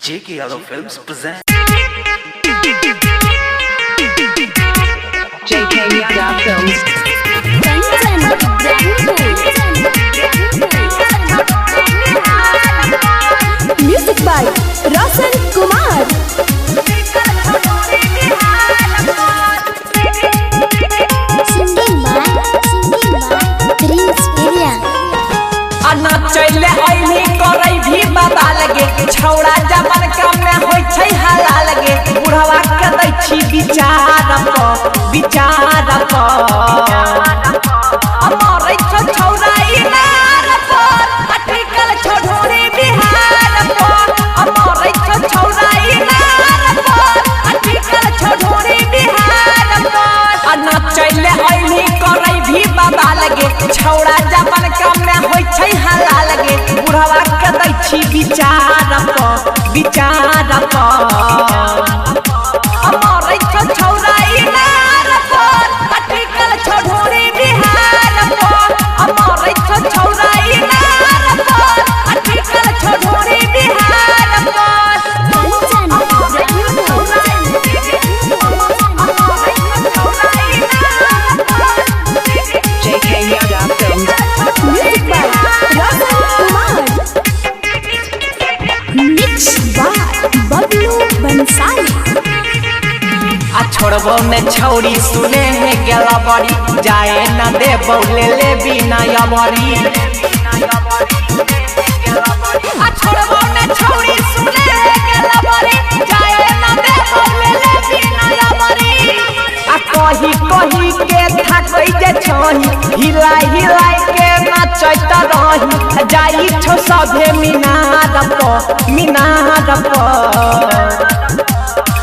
J.K. Yadav Films present J.K. Yadav Films. Music by Roshan Kumar. Singing by Prince Area. Anna चले आइली करई भी बाबा लगे छौड़ा जमन काम में होई छै हाला लगे बुढ़वा के दै छी विचार प अमरै छ छौड़ा इनार पर अटकल छोड़ोरी बिहार पर अमरै छ छौड़ा इनार पर अटकल छोड़ोरी बिहार पर अन्ना चले आइली करई भी बाबा लगे छौड़ा जमन काम में होई छै हाला लगे बुढ़वा के दै छी विचार प अमरै छ छौड़ा इनार पर अटकल छोड़ोरी बिहार पर अमरै छ छौड़ा इनार पर अटकल छोड़ोरी बिहार पर J.K. Yadav Films. Music by Roshan Kumar. Mix by Bablu Bansali. आ छोड़बो में छौड़ी सुने है गेला बड़ी जाए न दे बौले ले बिना यवरी आ छोड़बो में छौड़ी सुने है गेला बड़ी जाए न दे बौले ले बिना यवरी आ कही के थकै जे छही हिलाई के नाचैत रही जाई छौ सभे मीनार प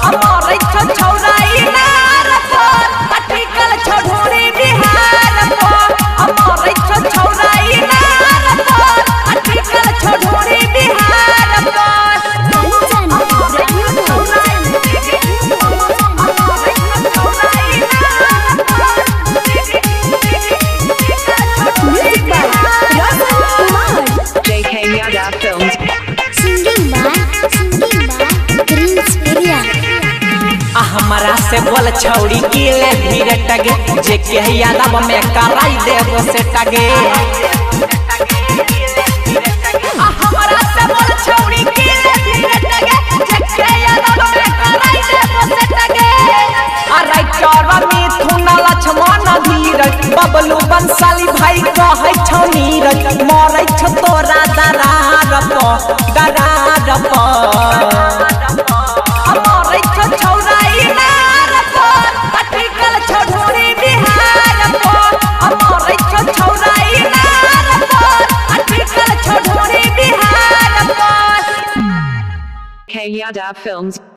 अमरै छ छौड़ा इनार पर अटकल छोड़ोरी बिहार पर अमरै छ छौड़ा इनार पर अटकल छोड़ोरी बिहार पर Music by Roshan Kumar. J.K. Yadav Films. Singing by Prince Area. आ हमरा से बोल छौड़ी किले धीरे टगे जे के यादव में कराई देबो से टगे आ हमरा से बोल छौड़ी किले धीरे टगे जे के यादव में कराई देबो से टगे आ राइटर मिथुन लक्ष्मण धीरज बबलू बंसाली भाई कहै छौ नीरज मरै छ तोरा दरार प अमरै छ छौड़ा इनार पर अटकल छोड़ोरी बिहार पर अमरै छ छौड़ा इनार पर अटकल छोड़ोरी बिहार पर J.K. Yadav Films.